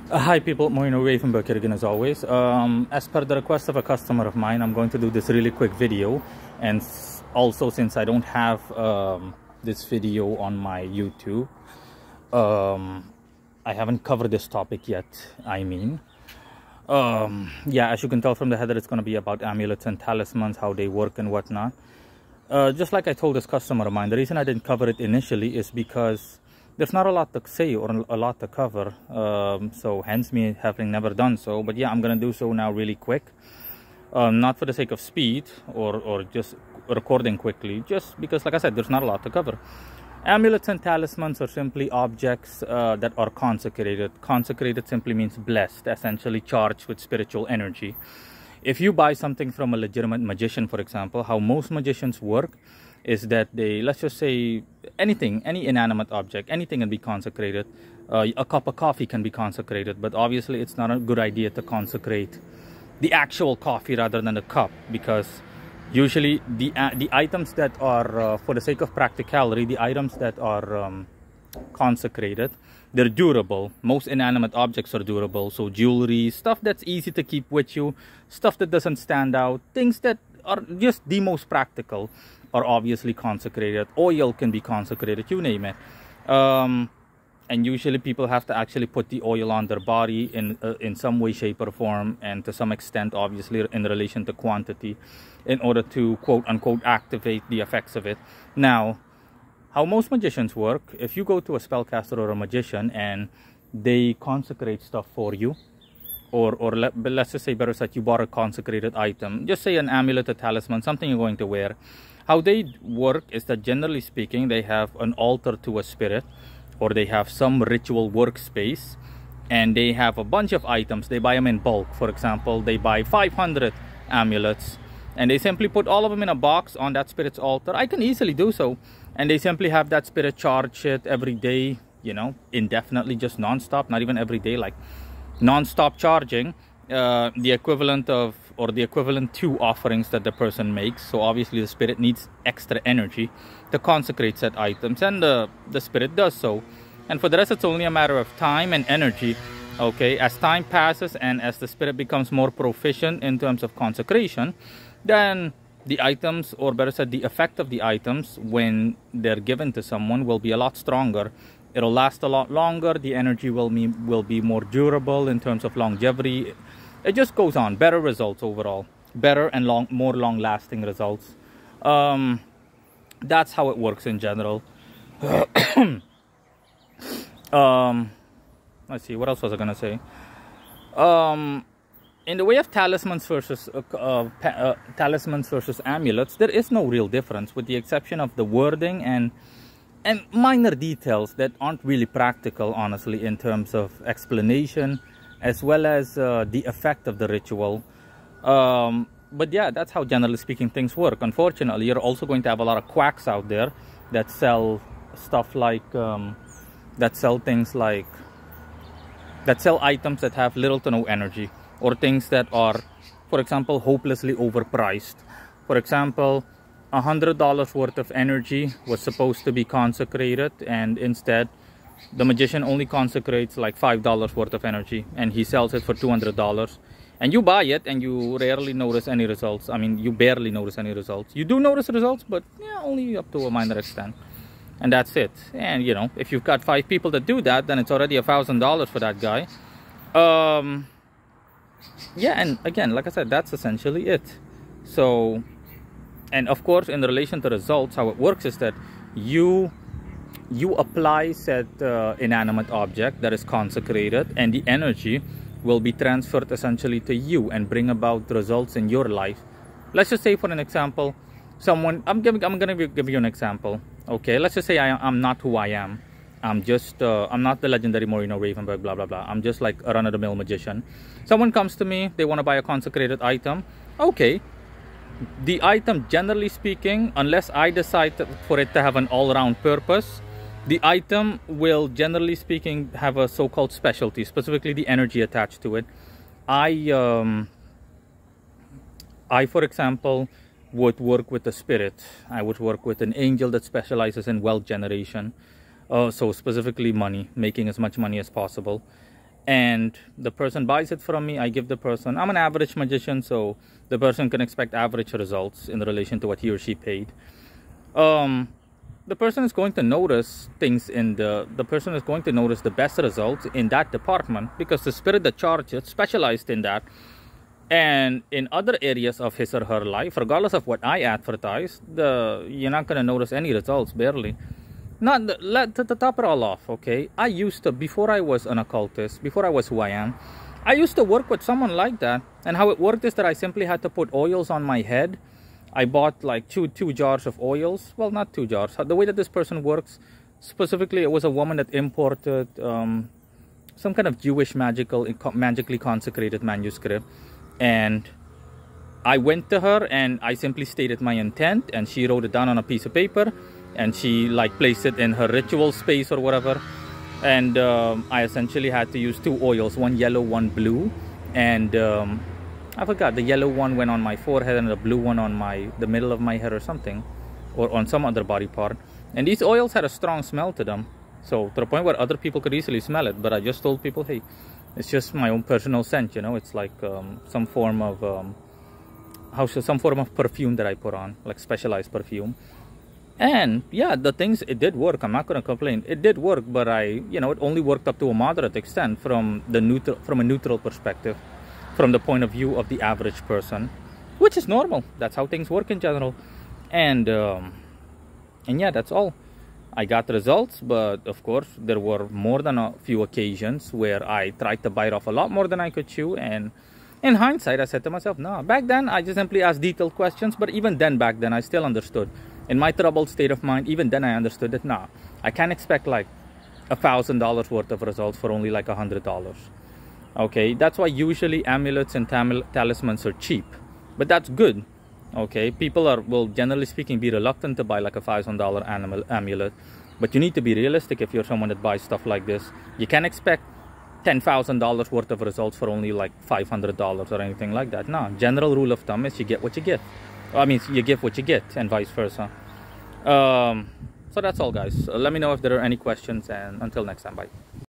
Hi people, Moino Ravenberg here again as always. As per the request of a customer of mine, I'm going to do this really quick video. And also, since I don't have this video on my YouTube, I haven't covered this topic yet. Yeah, as you can tell from the header, it's going to be about amulets and talismans, how they work and whatnot. Just like I told this customer of mine, the reason I didn't cover it initially is because there's not a lot to say or a lot to cover, so hence me having never done so. But yeah, I'm gonna do so now really quick, not for the sake of speed or just recording quickly, just because, like I said, there's not a lot to cover. Amulets and talismans are simply objects that are consecrated. Consecrated simply means blessed, essentially charged with spiritual energy. If you buy something from a legitimate magician, for example, how most magicians work is that they, let's just say anything, any inanimate object, anything can be consecrated. A cup of coffee can be consecrated, but obviously it's not a good idea to consecrate the actual coffee rather than the cup, because usually the items that are, for the sake of practicality, the items that are consecrated, they're durable. Most inanimate objects are durable, so jewelry, stuff that's easy to keep with you, stuff that doesn't stand out, things that are just the most practical are obviously consecrated. Oil can be consecrated, you name it. And usually people have to actually put the oil on their body in some way, shape or form, and to some extent obviously in relation to quantity, in order to quote unquote activate the effects of it. Now, how most magicians work, if you go to a spellcaster or a magician and they consecrate stuff for you, or let's just say better said, you bought a consecrated item, just say an amulet, a talisman, something you're going to wear. How they work is that generally speaking, they have an altar to a spirit, or they have some ritual workspace, and they have a bunch of items. They buy them in bulk. For example, they buy 500 amulets, and they simply put all of them in a box on that spirit's altar. I can easily do so. And they simply have that spirit charge it every day, you know, indefinitely, just non-stop, not even every day, like non-stop charging, the equivalent of, or the equivalent to offerings that the person makes. So obviously the spirit needs extra energy to consecrate said items, and the spirit does so. And for the rest, it's only a matter of time and energy. Okay, as time passes and as the spirit becomes more proficient in terms of consecration, then the items, or better said, the effect of the items when they're given to someone, will be a lot stronger. It'll last a lot longer. The energy will be more durable in terms of longevity. It just goes on. Better results overall. Better and more long-lasting results. That's how it works in general. Let's see, what else was I gonna say? In the way of talismans versus amulets, there is no real difference, with the exception of the wording and minor details that aren't really practical, honestly, in terms of explanation, as well as the effect of the ritual. But yeah, that's how, generally speaking, things work. Unfortunately, you're also going to have a lot of quacks out there that sell stuff like, that sell items that have little to no energy, or things that are, for example, hopelessly overpriced. For example, $100 worth of energy was supposed to be consecrated, and instead the magician only consecrates like $5 worth of energy, and he sells it for $200. And you buy it and you rarely notice any results. I mean, you barely notice any results. You do notice results, but yeah, only up to a minor extent. And that's it. And you know, if you've got 5 people that do that, then it's already $1,000 for that guy. Yeah, and again, like I said, that's essentially it. So, and of course, in relation to results, how it works is that you apply said inanimate object that is consecrated, and the energy will be transferred essentially to you and bring about results in your life. Let's just say, for an example, someone, I'm gonna give you an example. Okay, let's just say I'm not who I am. I'm just I'm not the legendary Moreno Ravenberg, blah blah blah. I'm just like a run-of-the-mill magician. Someone comes to me, they want to buy a consecrated item. Okay, the item, generally speaking, unless I decide for it to have an all-round purpose, the item will, generally speaking, have a so-called specialty, specifically the energy attached to it. I, for example, would work with a spirit. I would work with an angel that specializes in wealth generation. So specifically money, making as much money as possible. and the person buys it from me. I give the person, I'm an average magician, so the person can expect average results in relation to what he or she paid. The person is going to notice things in the person is going to notice the best results in that department, because the spirit that charged it specialized in that. And in other areas of his or her life, regardless of what I advertise, you're not going to notice any results, barely. To top it all off, okay? I used to, before I was an occultist, before I was who I am, I used to work with someone like that. And how it worked is that I simply had to put oils on my head. I bought like two jars of oils. Well, not 2 jars. The way that this person works, specifically, it was a woman that imported some kind of Jewish magically consecrated manuscript. And I went to her and I simply stated my intent, and she wrote it down on a piece of paper, and she like placed it in her ritual space or whatever. And I essentially had to use 2 oils, one yellow, one blue. And I forgot, the yellow one went on my forehead and the blue one on the middle of my head or something, or on some other body part. And these oils had a strong smell to them, so to the point where other people could easily smell it. But I just told people, hey, it's just my own personal scent, you know. It's like some form of perfume that I put on, like specialized perfume. And yeah, the things, it did work. I'm not going to complain. It did work, but it only worked up to a moderate extent from a neutral perspective, from the point of view of the average person, which is normal. That's how things work in general. And yeah, that's all. I got results, but of course there were more than a few occasions where I tried to bite off a lot more than I could chew. And in hindsight, I said to myself, no, back then I just simply asked detailed questions. But even then, back then, I still understood. In my troubled state of mind, even then I understood that, nah, I can't expect like $1,000 worth of results for only like $100. Okay, that's why usually amulets and talismans are cheap, but that's good. Okay, people will generally speaking be reluctant to buy like a $5,000 amulet, but you need to be realistic if you're someone that buys stuff like this. You can't expect $10,000 worth of results for only like $500 or anything like that. No, general rule of thumb is you get what you get. I mean, you give what you get, and vice versa. So that's all, guys. Let me know if there are any questions, and until next time, bye.